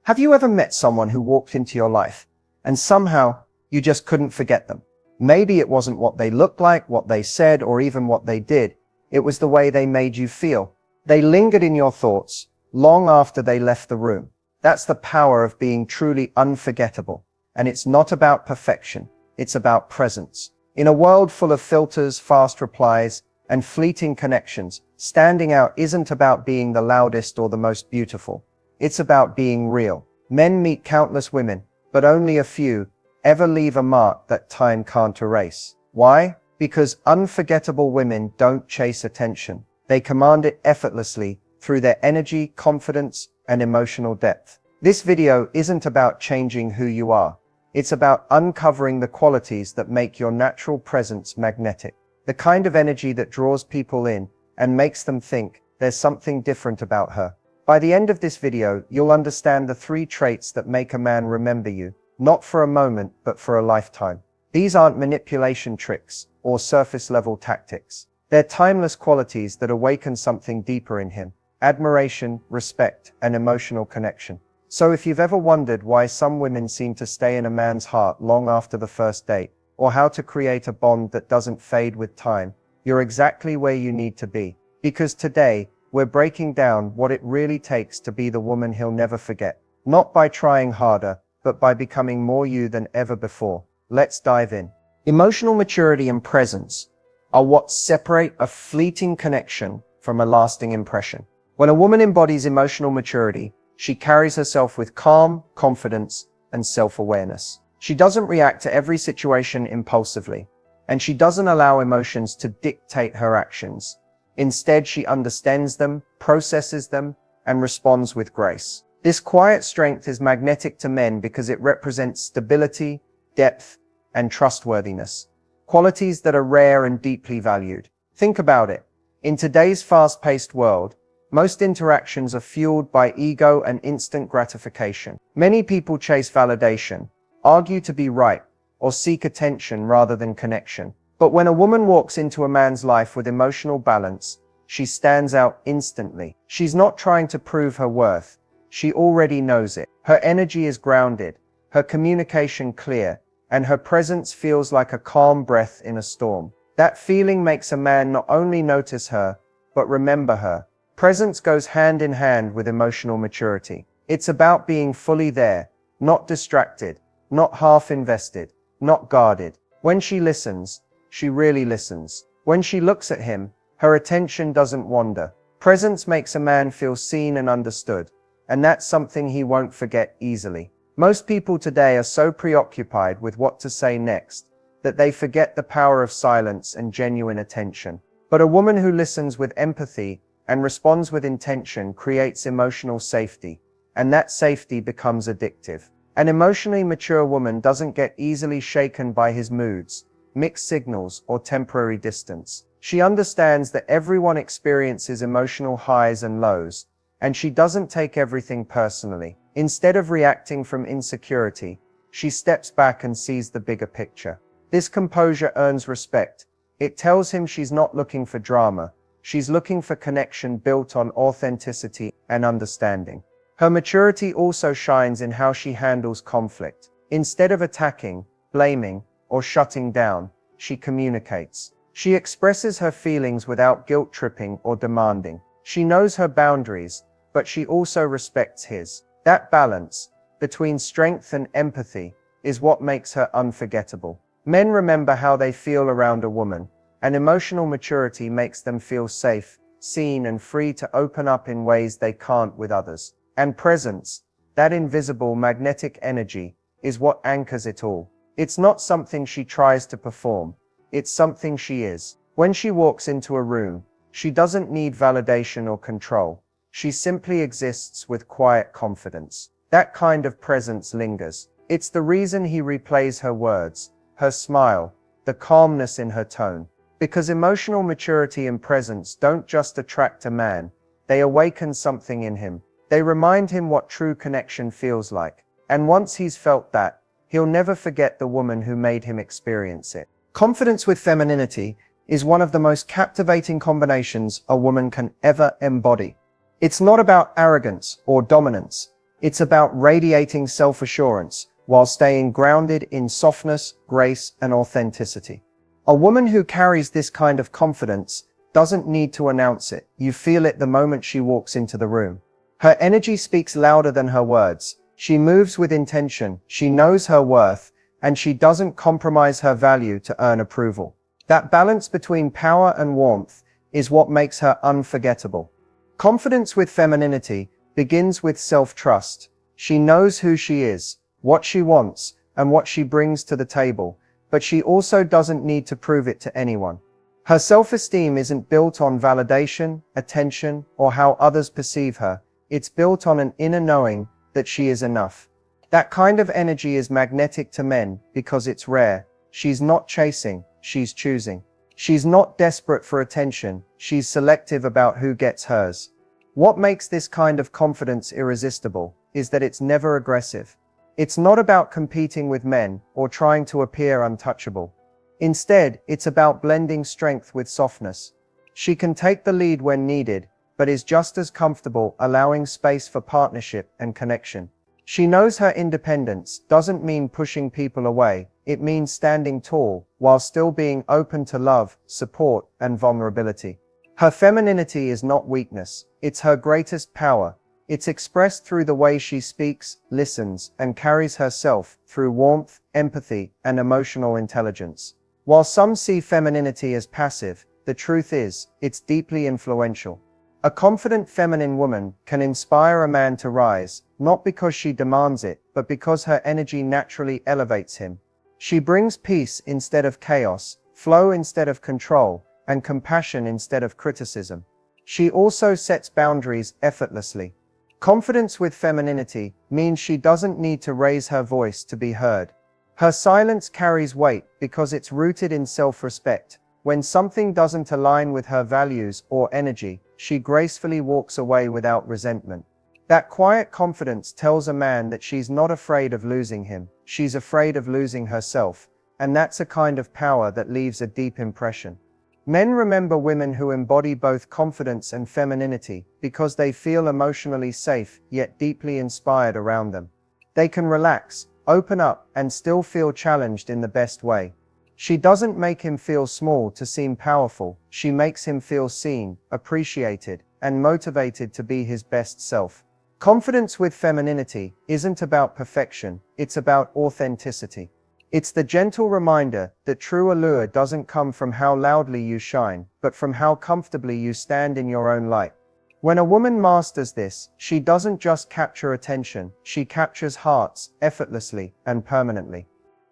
Have you ever met someone who walked into your life and somehow you just couldn't forget them? Maybe it wasn't what they looked like, what they said, or even what they did. It was the way they made you feel. They lingered in your thoughts long after they left the room. That's the power of being truly unforgettable. And it's not about perfection. It's about presence. In a world full of filters, fast replies, and fleeting connections, standing out isn't about being the loudest or the most beautiful. It's about being real. Men meet countless women, but only a few ever leave a mark that time can't erase. Why? Because unforgettable women don't chase attention. They command it effortlessly through their energy, confidence, and emotional depth. This video isn't about changing who you are. It's about uncovering the qualities that make your natural presence magnetic. The kind of energy that draws people in and makes them think there's something different about her. By the end of this video, you'll understand the 3 traits that make a man remember you, not for a moment, but for a lifetime. These aren't manipulation tricks or surface-level tactics. They're timeless qualities that awaken something deeper in him: admiration, respect, and emotional connection. So if you've ever wondered why some women seem to stay in a man's heart long after the first date, or how to create a bond that doesn't fade with time, you're exactly where you need to be. Because today, we're breaking down what it really takes to be the woman he'll never forget. Not by trying harder, but by becoming more you than ever before. Let's dive in. Emotional maturity and presence are what separate a fleeting connection from a lasting impression. When a woman embodies emotional maturity, she carries herself with calm, confidence, and self-awareness. She doesn't react to every situation impulsively, and she doesn't allow emotions to dictate her actions. Instead, she understands them, processes them, and responds with grace. This quiet strength is magnetic to men because it represents stability, depth, and trustworthiness, qualities that are rare and deeply valued. Think about it. In today's fast-paced world, most interactions are fueled by ego and instant gratification. Many people chase validation, argue to be right, or seek attention rather than connection. But when a woman walks into a man's life with emotional balance, she stands out instantly. She's not trying to prove her worth. She already knows it. Her energy is grounded, her communication clear, and her presence feels like a calm breath in a storm. That feeling makes a man not only notice her, but remember her. Presence goes hand in hand with emotional maturity. It's about being fully there, not distracted, not half invested, not guarded. When she listens, she really listens. When she looks at him, her attention doesn't wander. Presence makes a man feel seen and understood, and that's something he won't forget easily. Most people today are so preoccupied with what to say next that they forget the power of silence and genuine attention. But a woman who listens with empathy and responds with intention creates emotional safety, and that safety becomes addictive. An emotionally mature woman doesn't get easily shaken by his moods, mixed signals, or temporary distance. She understands that everyone experiences emotional highs and lows, and she doesn't take everything personally. Instead of reacting from insecurity, she steps back and sees the bigger picture. This composure earns respect. It tells him she's not looking for drama. She's looking for connection built on authenticity and understanding. Her maturity also shines in how she handles conflict. Instead of attacking, blaming, or shutting down, she communicates. She expresses her feelings without guilt-tripping or demanding. She knows her boundaries, but she also respects his. That balance between strength and empathy is what makes her unforgettable. Men remember how they feel around a woman, and emotional maturity makes them feel safe, seen, and free to open up in ways they can't with others. And presence, that invisible magnetic energy, is what anchors it all. It's not something she tries to perform. It's something she is. When she walks into a room, she doesn't need validation or control. She simply exists with quiet confidence. That kind of presence lingers. It's the reason he replays her words, her smile, the calmness in her tone. Because emotional maturity and presence don't just attract a man, they awaken something in him. They remind him what true connection feels like. And once he's felt that, he'll never forget the woman who made him experience it. Confidence with femininity is one of the most captivating combinations a woman can ever embody. It's not about arrogance or dominance. It's about radiating self-assurance while staying grounded in softness, grace, and authenticity. A woman who carries this kind of confidence doesn't need to announce it. You feel it the moment she walks into the room. Her energy speaks louder than her words. She moves with intention, she knows her worth, and she doesn't compromise her value to earn approval. That balance between power and warmth is what makes her unforgettable. Confidence with femininity begins with self-trust. She knows who she is, what she wants, and what she brings to the table, but she also doesn't need to prove it to anyone. Her self-esteem isn't built on validation, attention, or how others perceive her. It's built on an inner knowing that she is enough. That kind of energy is magnetic to men because it's rare. She's not chasing, she's choosing. She's not desperate for attention, she's selective about who gets hers. What makes this kind of confidence irresistible is that it's never aggressive. It's not about competing with men or trying to appear untouchable. Instead, it's about blending strength with softness. She can take the lead when needed, but is just as comfortable allowing space for partnership and connection. She knows her independence doesn't mean pushing people away, it means standing tall while still being open to love, support, and vulnerability. Her femininity is not weakness, it's her greatest power. It's expressed through the way she speaks, listens, and carries herself through warmth, empathy, and emotional intelligence. While some see femininity as passive, the truth is, it's deeply influential. A confident feminine woman can inspire a man to rise, not because she demands it, but because her energy naturally elevates him. She brings peace instead of chaos, flow instead of control, and compassion instead of criticism. She also sets boundaries effortlessly. Confidence with femininity means she doesn't need to raise her voice to be heard. Her silence carries weight because it's rooted in self-respect. When something doesn't align with her values or energy, she gracefully walks away without resentment. That quiet confidence tells a man that she's not afraid of losing him, she's afraid of losing herself, and that's a kind of power that leaves a deep impression. Men remember women who embody both confidence and femininity because they feel emotionally safe yet deeply inspired around them. They can relax, open up, and still feel challenged in the best way. She doesn't make him feel small to seem powerful, she makes him feel seen, appreciated, and motivated to be his best self. Confidence with femininity isn't about perfection, it's about authenticity. It's the gentle reminder that true allure doesn't come from how loudly you shine, but from how comfortably you stand in your own light. When a woman masters this, she doesn't just capture attention, she captures hearts, effortlessly and permanently.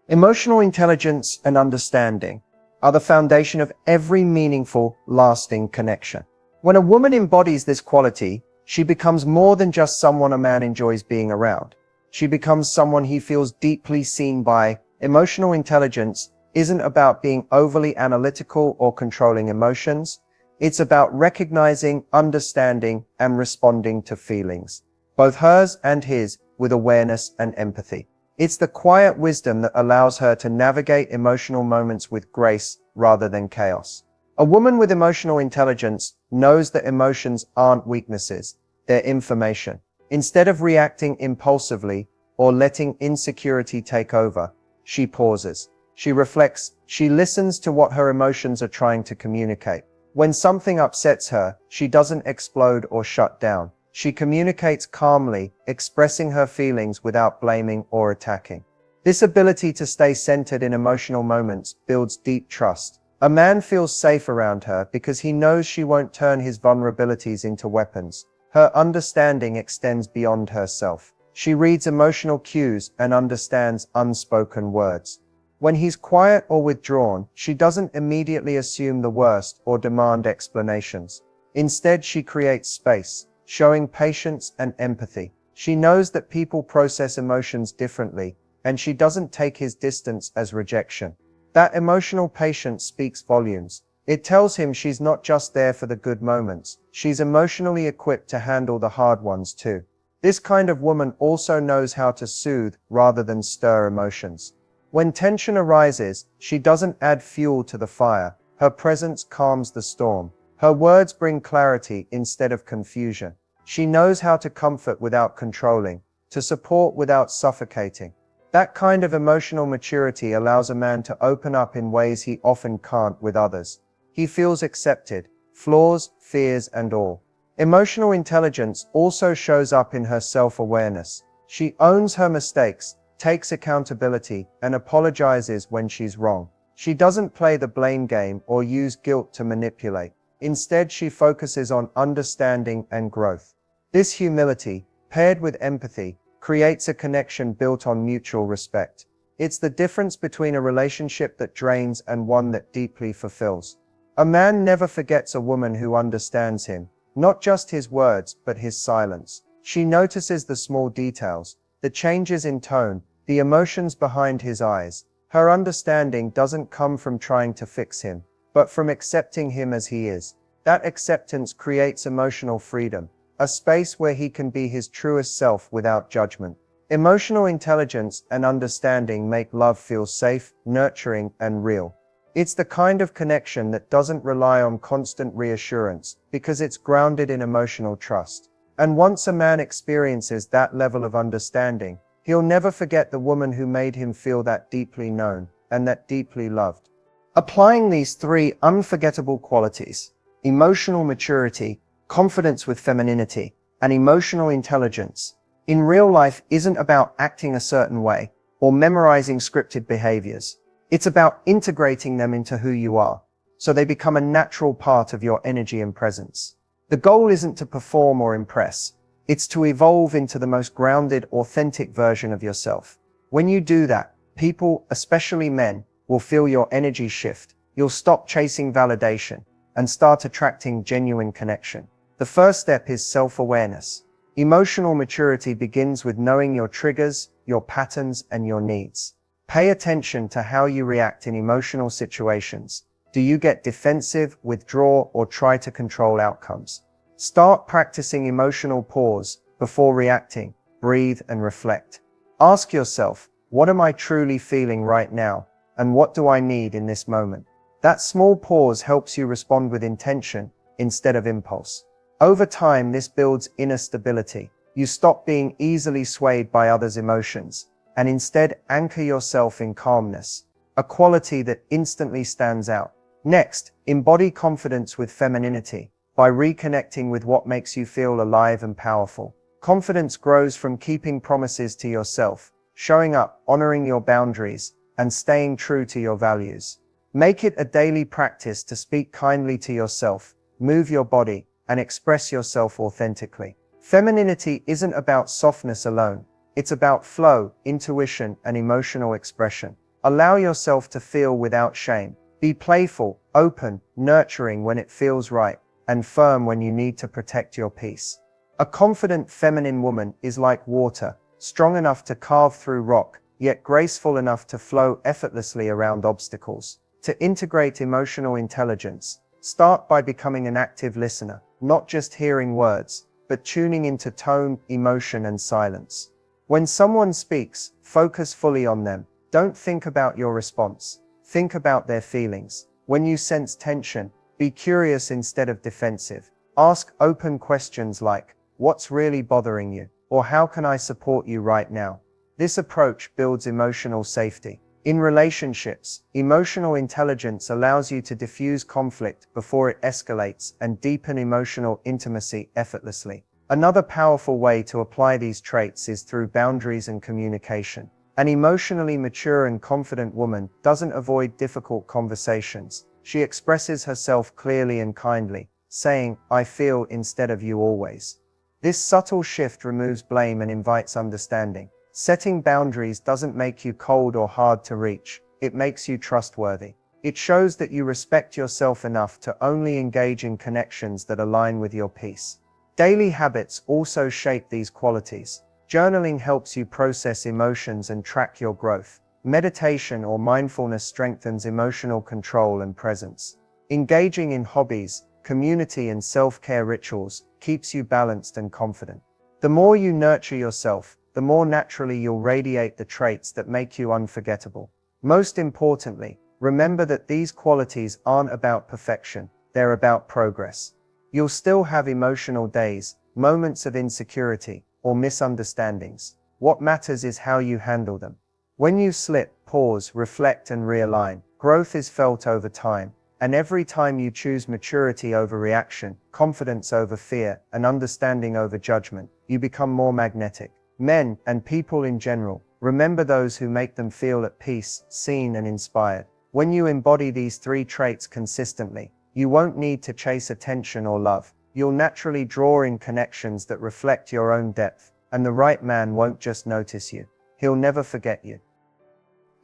Emotional intelligence and understanding are the foundation of every meaningful, lasting connection. When a woman embodies this quality, she becomes more than just someone a man enjoys being around. She becomes someone he feels deeply seen by. Emotional intelligence isn't about being overly analytical or controlling emotions. It's about recognizing, understanding, and responding to feelings, both hers and his, with awareness and empathy. It's the quiet wisdom that allows her to navigate emotional moments with grace rather than chaos. A woman with emotional intelligence knows that emotions aren't weaknesses, they're information. Instead of reacting impulsively or letting insecurity take over, she pauses. She reflects. She listens to what her emotions are trying to communicate. When something upsets her, she doesn't explode or shut down. She communicates calmly, expressing her feelings without blaming or attacking. This ability to stay centered in emotional moments builds deep trust. A man feels safe around her because he knows she won't turn his vulnerabilities into weapons. Her understanding extends beyond herself. She reads emotional cues and understands unspoken words. When he's quiet or withdrawn, she doesn't immediately assume the worst or demand explanations. Instead, she creates space, showing patience and empathy. She knows that people process emotions differently, and she doesn't take his distance as rejection. That emotional patience speaks volumes. It tells him she's not just there for the good moments, she's emotionally equipped to handle the hard ones too. This kind of woman also knows how to soothe rather than stir emotions. When tension arises, she doesn't add fuel to the fire. Her presence calms the storm. Her words bring clarity instead of confusion. She knows how to comfort without controlling, to support without suffocating. That kind of emotional maturity allows a man to open up in ways he often can't with others. He feels accepted, flaws, fears, and all. Emotional intelligence also shows up in her self-awareness. She owns her mistakes, takes accountability, and apologizes when she's wrong. She doesn't play the blame game or use guilt to manipulate. Instead, she focuses on understanding and growth. This humility, paired with empathy, creates a connection built on mutual respect. It's the difference between a relationship that drains and one that deeply fulfills. A man never forgets a woman who understands him, not just his words, but his silence. She notices the small details, the changes in tone, the emotions behind his eyes. Her understanding doesn't come from trying to fix him, but from accepting him as he is. That acceptance creates emotional freedom, a space where he can be his truest self without judgment. Emotional intelligence and understanding make love feel safe, nurturing, and real. It's the kind of connection that doesn't rely on constant reassurance, because it's grounded in emotional trust. And once a man experiences that level of understanding, he'll never forget the woman who made him feel that deeply known, and that deeply loved. Applying these three unforgettable qualities, emotional maturity, confidence with femininity, and emotional intelligence, in real life isn't about acting a certain way, or memorizing scripted behaviors. It's about integrating them into who you are, so they become a natural part of your energy and presence. The goal isn't to perform or impress. It's to evolve into the most grounded, authentic version of yourself. When you do that, people, especially men, will feel your energy shift. You'll stop chasing validation and start attracting genuine connection. The first step is self-awareness. Emotional maturity begins with knowing your triggers, your patterns, and your needs. Pay attention to how you react in emotional situations. Do you get defensive, withdraw, or try to control outcomes? Start practicing emotional pause before reacting. Breathe and reflect. Ask yourself, what am I truly feeling right now? And what do I need in this moment? That small pause helps you respond with intention instead of impulse. Over time, this builds inner stability. You stop being easily swayed by others' emotions, and instead anchor yourself in calmness, a quality that instantly stands out. Next, embody confidence with femininity by reconnecting with what makes you feel alive and powerful. Confidence grows from keeping promises to yourself, showing up, honoring your boundaries, and staying true to your values. Make it a daily practice to speak kindly to yourself, move your body, and express yourself authentically. Femininity isn't about softness alone. It's about flow, intuition, and emotional expression. Allow yourself to feel without shame. Be playful, open, nurturing when it feels right, and firm when you need to protect your peace. A confident feminine woman is like water, strong enough to carve through rock, yet graceful enough to flow effortlessly around obstacles. To integrate emotional intelligence, start by becoming an active listener, not just hearing words, but tuning into tone, emotion, and silence. When someone speaks, focus fully on them. Don't think about your response. Think about their feelings. When you sense tension, be curious instead of defensive. Ask open questions like, what's really bothering you? Or how can I support you right now? This approach builds emotional safety. In relationships, emotional intelligence allows you to diffuse conflict before it escalates and deepen emotional intimacy effortlessly. Another powerful way to apply these traits is through boundaries and communication. An emotionally mature and confident woman doesn't avoid difficult conversations. She expresses herself clearly and kindly, saying, I feel instead of you always. This subtle shift removes blame and invites understanding. Setting boundaries doesn't make you cold or hard to reach. It makes you trustworthy. It shows that you respect yourself enough to only engage in connections that align with your peace. Daily habits also shape these qualities. Journaling helps you process emotions and track your growth. Meditation or mindfulness strengthens emotional control and presence. Engaging in hobbies, community, and self-care rituals keeps you balanced and confident. The more you nurture yourself, the more naturally you'll radiate the traits that make you unforgettable. Most importantly, remember that these qualities aren't about perfection, they're about progress. You'll still have emotional days, moments of insecurity, or misunderstandings. What matters is how you handle them. When you slip, pause, reflect, and realign, growth is felt over time. And every time you choose maturity over reaction, confidence over fear, and understanding over judgment, you become more magnetic. Men, and people in general, remember those who make them feel at peace, seen, and inspired. When you embody these three traits consistently, you won't need to chase attention or love. You'll naturally draw in connections that reflect your own depth, and the right man won't just notice you. He'll never forget you.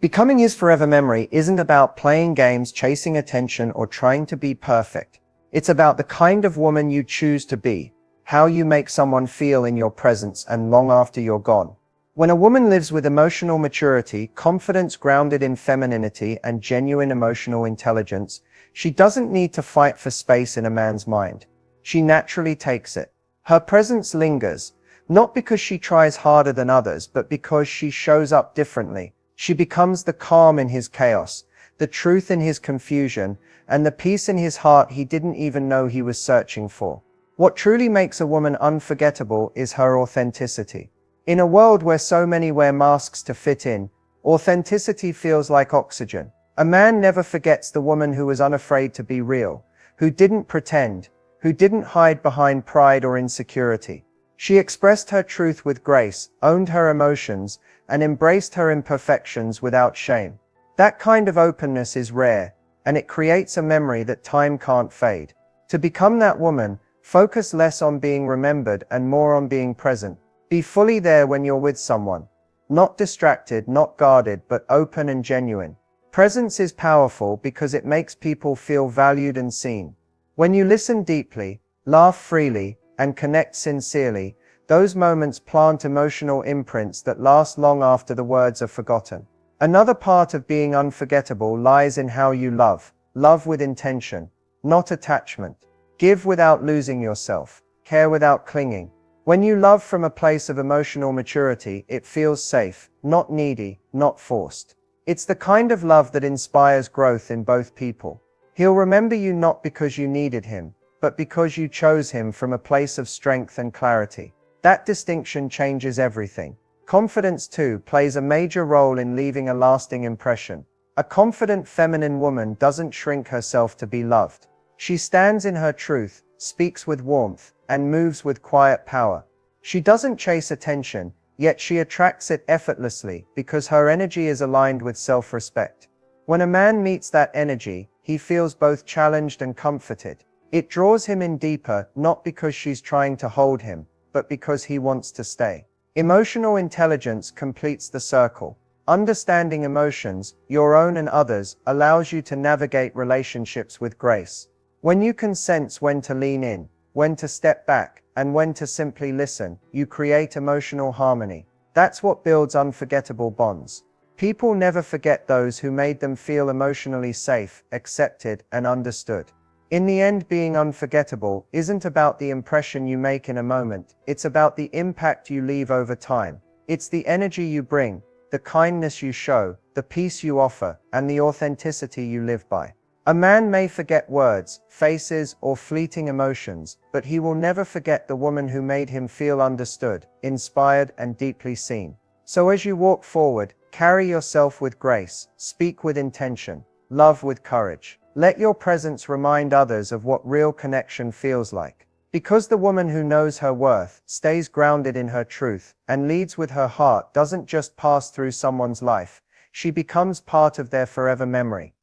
Becoming his forever memory isn't about playing games, chasing attention, or trying to be perfect. It's about the kind of woman you choose to be, how you make someone feel in your presence and long after you're gone. When a woman lives with emotional maturity, confidence grounded in femininity, and genuine emotional intelligence, she doesn't need to fight for space in a man's mind. She naturally takes it. Her presence lingers, not because she tries harder than others, but because she shows up differently. She becomes the calm in his chaos, the truth in his confusion, and the peace in his heart he didn't even know he was searching for. What truly makes a woman unforgettable is her authenticity. In a world where so many wear masks to fit in, authenticity feels like oxygen. A man never forgets the woman who was unafraid to be real, who didn't pretend, who didn't hide behind pride or insecurity. She expressed her truth with grace, owned her emotions, and embraced her imperfections without shame. That kind of openness is rare, and it creates a memory that time can't fade. To become that woman, focus less on being remembered and more on being present. Be fully there when you're with someone. Not distracted, not guarded, but open and genuine. Presence is powerful because it makes people feel valued and seen. When you listen deeply, laugh freely, and connect sincerely, those moments plant emotional imprints that last long after the words are forgotten. Another part of being unforgettable lies in how you love. Love with intention, not attachment. Give without losing yourself. Care without clinging. When you love from a place of emotional maturity, it feels safe, not needy, not forced. It's the kind of love that inspires growth in both people. He'll remember you not because you needed him, but because you chose him from a place of strength and clarity. That distinction changes everything. Confidence, too, plays a major role in leaving a lasting impression. A confident feminine woman doesn't shrink herself to be loved. She stands in her truth, speaks with warmth, and moves with quiet power. She doesn't chase attention, yet she attracts it effortlessly because her energy is aligned with self-respect. When a man meets that energy, he feels both challenged and comforted. It draws him in deeper, not because she's trying to hold him, but because he wants to stay. Emotional intelligence completes the circle. Understanding emotions, your own and others, allows you to navigate relationships with grace. When you can sense when to lean in, when to step back, and when to simply listen, you create emotional harmony. That's what builds unforgettable bonds. People never forget those who made them feel emotionally safe, accepted, and understood. In the end, being unforgettable isn't about the impression you make in a moment, it's about the impact you leave over time. It's the energy you bring, the kindness you show, the peace you offer, and the authenticity you live by. A man may forget words, faces, or fleeting emotions, but he will never forget the woman who made him feel understood, inspired, and deeply seen. So as you walk forward, carry yourself with grace, speak with intention, love with courage. Let your presence remind others of what real connection feels like. Because the woman who knows her worth, stays grounded in her truth, and leads with her heart doesn't just pass through someone's life, she becomes part of their forever memory.